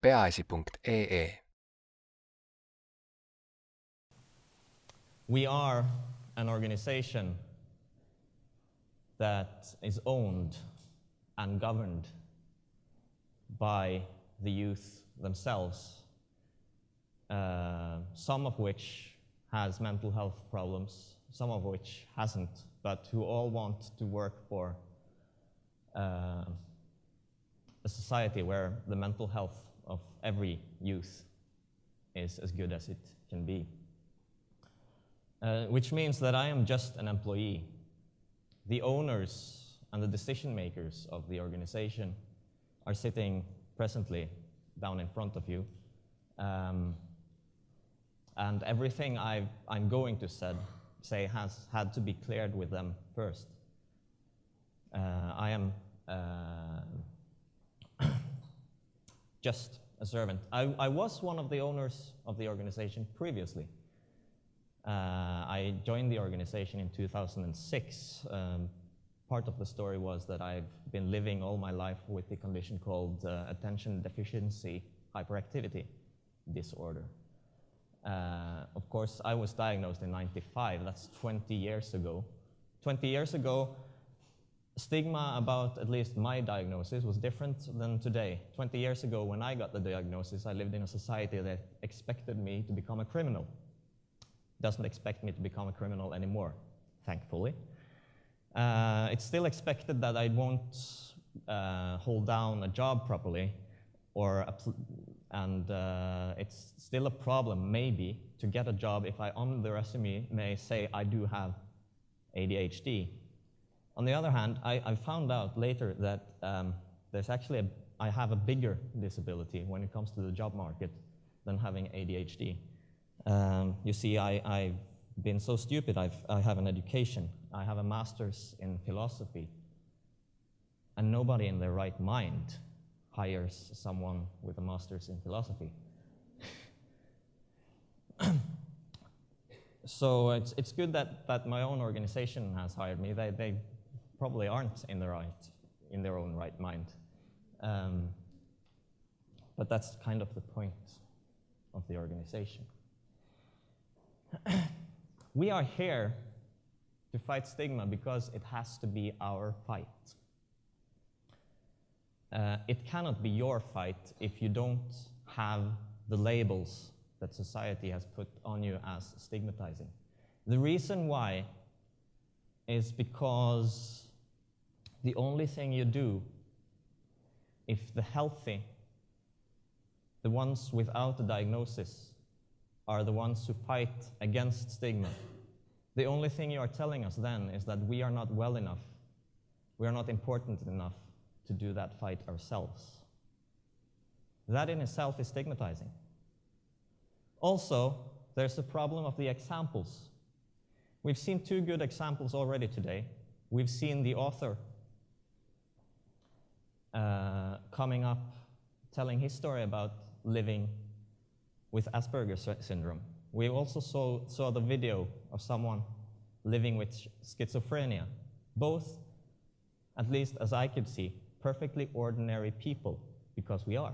Peaasi.ee. We are an organization that is owned and governed by the youth themselves, some of which has mental health problems, some of which hasn't, but who all want to work for a society where the mental health of every youth is as good as it can be. Which means that I am just an employee. The owners and the decision makers of the organization are sitting presently down in front of you. And everything I'm going to say has had to be cleared with them first. I am just a servant. I was one of the owners of the organization previously. I joined the organization in 2006. Part of the story was that I've been living all my life with the condition called attention deficiency hyperactivity disorder. Of course, I was diagnosed in '95. That's 20 years ago. 20 years ago, stigma about at least my diagnosis was different than today. 20 years ago, when I got the diagnosis, I lived in a society that expected me to become a criminal. Doesn't expect me to become a criminal anymore, thankfully. It's still expected that I won't hold down a job properly, and it's still a problem, maybe, to get a job if I, on the resume, may say I do have ADHD. On the other hand, I found out later that I have a bigger disability when it comes to the job market than having ADHD. You see, I've been so stupid, I have an education. I have a master's in philosophy. And nobody in their right mind hires someone with a master's in philosophy. So it's good that my own organization has hired me. They probably aren't in their own right mind. But that's kind of the point of the organization. We are here to fight stigma because it has to be our fight. It cannot be your fight if you don't have the labels that society has put on you as stigmatizing. The reason why is because the only thing you do, if the healthy, the ones without a diagnosis, are the ones who fight against stigma, the only thing you are telling us then is that we are not well enough, we are not important enough to do that fight ourselves. That in itself is stigmatizing. Also, there's the problem of the examples. We've seen two good examples already today. We've seen the author coming up, telling his story about living with Asperger's syndrome. We also saw the video of someone living with schizophrenia. Both, at least as I could see, perfectly ordinary people, because we are.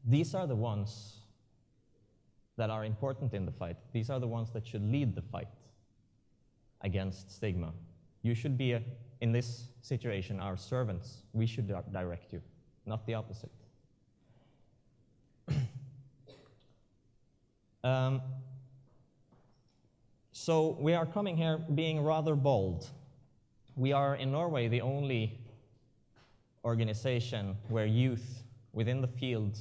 These are the ones that are important in the fight. These are the ones that should lead the fight against stigma. You should be, in this situation, our servants. We should direct you, not the opposite. So we are coming here being rather bold. We are in Norway the only organization where youth within the field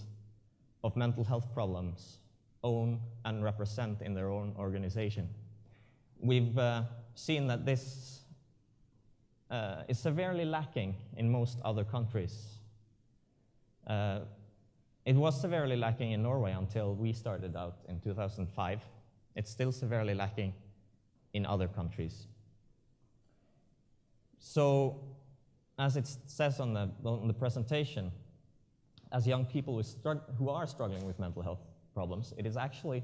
of mental health problems own and represent in their own organization. We've seen that this is severely lacking in most other countries. It was severely lacking in Norway until we started out in 2005. It's still severely lacking in other countries. So, as it says on the presentation, as young people who are struggling with mental health problems, it is actually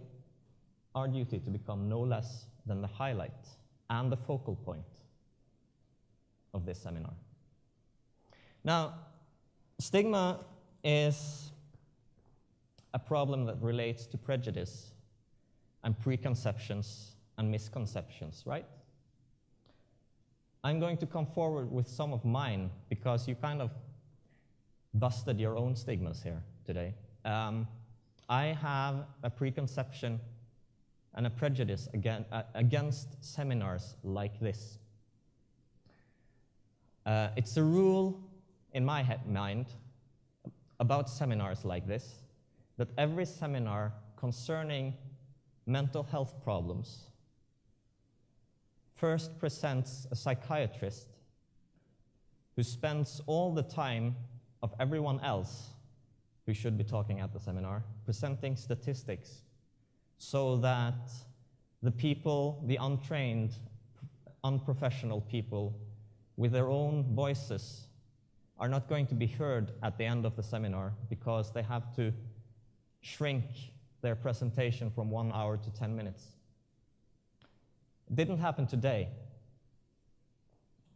our duty to become no less than the highlight and the focal point of this seminar. Now, Stigma is a problem that relates to prejudice and preconceptions and misconceptions, right? I'm going to come forward with some of mine because you kind of busted your own stigmas here today. I have a preconception and a prejudice against seminars like this. It's a rule in my mind about seminars like this, that every seminar concerning mental health problems first presents a psychiatrist who spends all the time of everyone else who should be talking at the seminar, presenting statistics so that the people, the untrained, unprofessional people with their own voices are not going to be heard at the end of the seminar because they have to shrink their presentation from 1 hour to 10 minutes. It didn't happen today.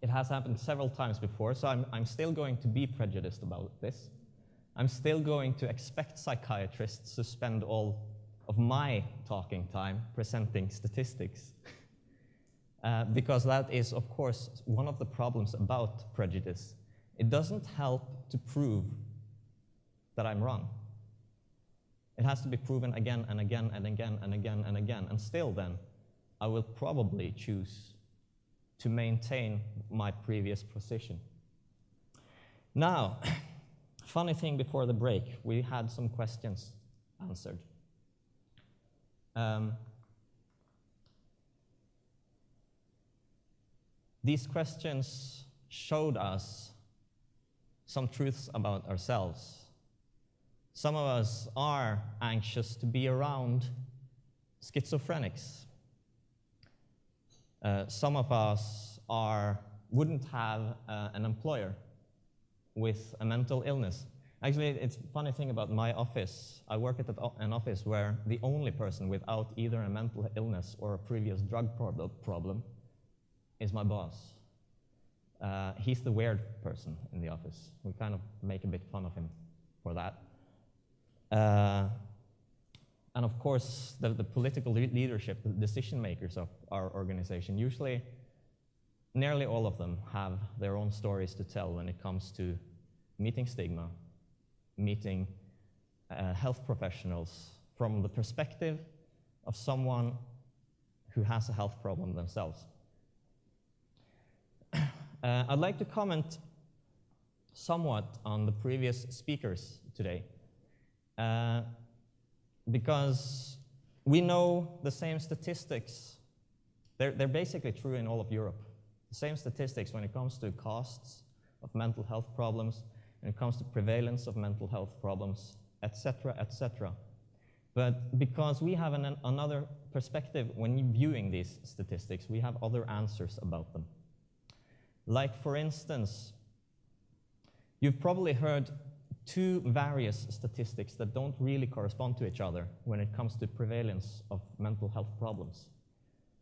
It has happened several times before, so I'm still going to be prejudiced about this. I'm still going to expect psychiatrists to spend all of my talking time presenting statistics. Because that is, of course, one of the problems about prejudice. It doesn't help to prove that I'm wrong. It has to be proven again and again and again and again and again. And still then, I will probably choose to maintain my previous position. Now, funny thing before the break, we had some questions answered. These questions showed us some truths about ourselves. Some of us are anxious to be around schizophrenics. Some of us wouldn't have an employer with a mental illness. Actually, it's a funny thing about my office. I work at an office where the only person without either a mental illness or a previous drug problem is my boss. He's the weird person in the office. We kind of make a bit fun of him for that. And of course, the political leadership, the decision makers of our organization, usually, nearly all of them have their own stories to tell when it comes to meeting stigma, meeting health professionals from the perspective of someone who has a health problem themselves. I'd like to comment somewhat on the previous speakers today. Because we know the same statistics. They're basically true in all of Europe. The same statistics when it comes to costs of mental health problems, when it comes to prevalence of mental health problems, etc., etc. But because we have another perspective when viewing these statistics, we have other answers about them. Like, for instance, you've probably heard two various statistics that don't really correspond to each other when it comes to prevalence of mental health problems.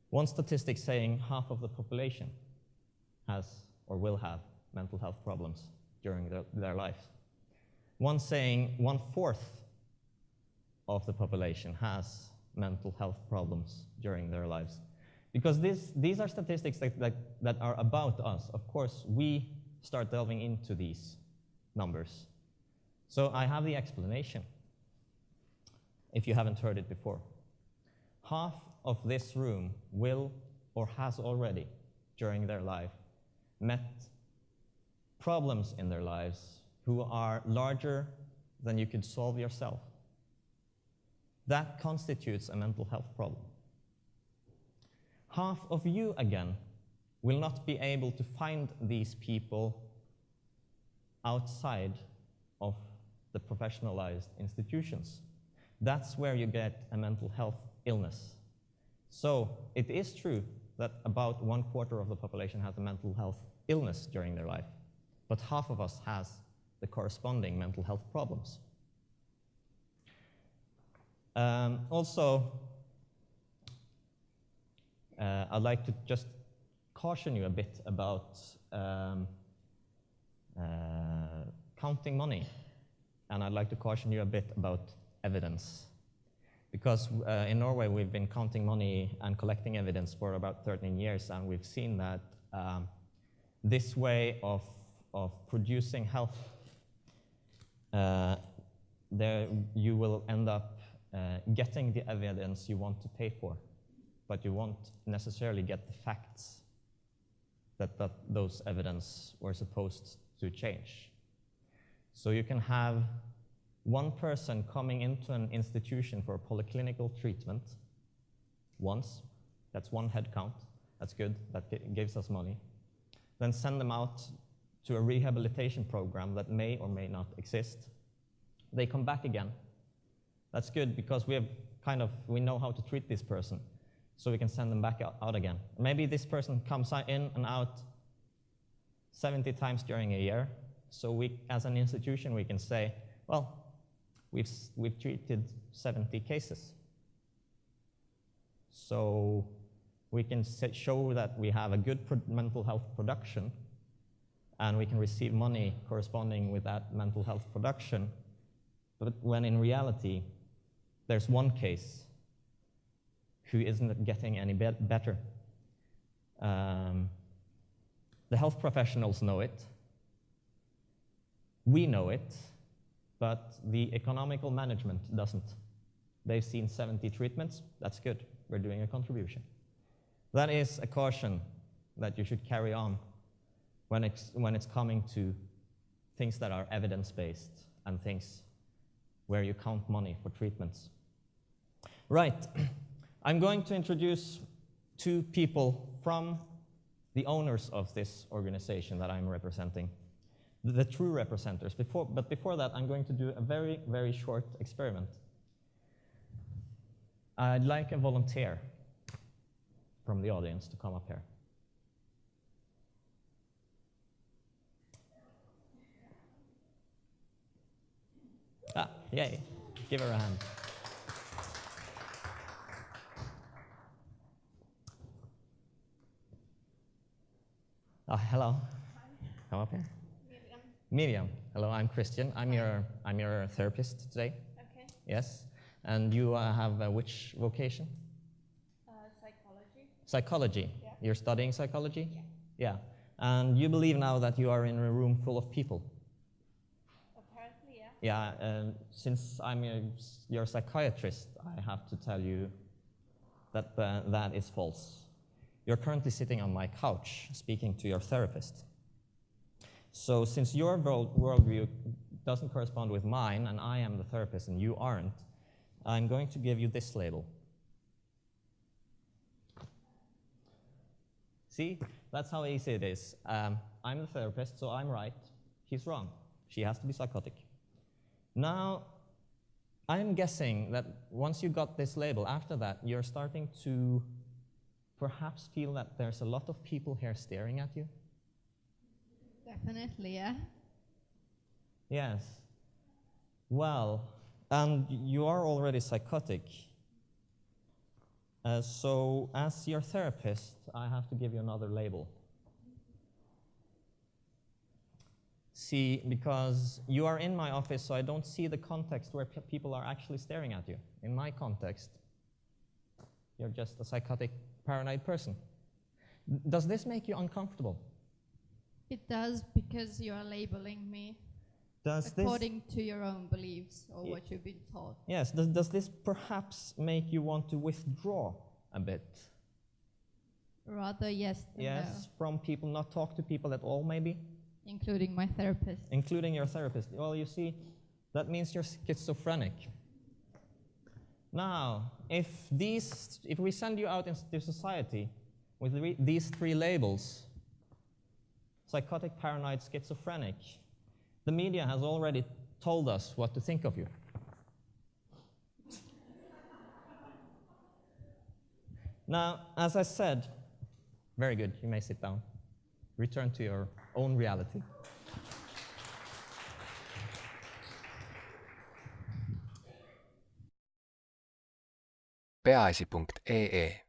One statistic saying half of the population has or will have mental health problems during their life. One saying 1/4 of the population has mental health problems during their lives. Because these are statistics that are about us. Of course, we start delving into these numbers. So I have the explanation, if you haven't heard it before. Half of this room will or has already, during their life, met problems in their lives who are larger than you could solve yourself. That constitutes a mental health problem. Half of you, again, will not be able to find these people outside of the professionalized institutions. That's where you get a mental health illness. So it is true that about 1/4 of the population has a mental health illness during their life, but half of us has the corresponding mental health problems. I'd like to just caution you a bit about counting money. And I'd like to caution you a bit about evidence. Because in Norway, we've been counting money and collecting evidence for about 13 years, and we've seen that this way of producing health, there you will end up getting the evidence you want to pay for, but you won't necessarily get the facts that those evidence were supposed to change. So you can have one person coming into an institution for polyclinical treatment once, that's one head count, that's good, that gives us money. Then send them out to a rehabilitation program that may or may not exist. They come back again. That's good because we know how to treat this person, so we can send them back out again. Maybe this person comes in and out 70 times during a year, so we, as an institution, we can say, well, we've treated 70 cases. So we can show that we have a good mental health production, and we can receive money corresponding with that mental health production. But when in reality, there's one case who isn't getting any better. The health professionals know it. We know it, but the economical management doesn't. They've seen 70 treatments. That's good. We're doing a contribution. That is a caution that you should carry on when it's coming to things that are evidence-based and things where you count money for treatments. Right. I'm going to introduce two people from the owners of this organization that I'm representing, the true representatives. But before that, I'm going to do a very, very short experiment. I'd like a volunteer from the audience to come up here. Yay. Give her a hand. Hello. Come up here. Miriam. Hello, I'm Kristian. I'm your therapist today. Okay. Yes. And you have which vocation? Psychology. Psychology. Yeah. You're studying psychology? Yeah. Yeah. And you believe now that you are in a room full of people? Apparently, yeah. Yeah. Since I'm your psychiatrist, I have to tell you that that is false. You're currently sitting on my couch speaking to your therapist. So since your worldview doesn't correspond with mine, and I am the therapist and you aren't, I'm going to give you this label. See, that's how easy it is. I'm the therapist, so I'm right. He's wrong. She has to be psychotic. Now, I'm guessing that once you got this label, after that, you're starting to perhaps feel that there's a lot of people here staring at you. Definitely, yeah. Yes. Well, and you are already psychotic. So as your therapist, I have to give you another label. See, because you are in my office, so I don't see the context where people are actually staring at you. In my context, you're just a psychotic, paranoid person. Does this make you uncomfortable? It does, because you are labeling me according to your own beliefs or what you've been taught. Yes. Does this perhaps make you want to withdraw a bit? Rather, yes than Yes, no. from people, not talk to people at all, maybe? Including my therapist. Including your therapist. Well, you see, that means you're schizophrenic. Now, if we send you out into society with these three labels, psychotic, paranoid, schizophrenic, the media has already told us what to think of you. Now, as I said, very good, you may sit down. Return to your own reality. Peaasi.ee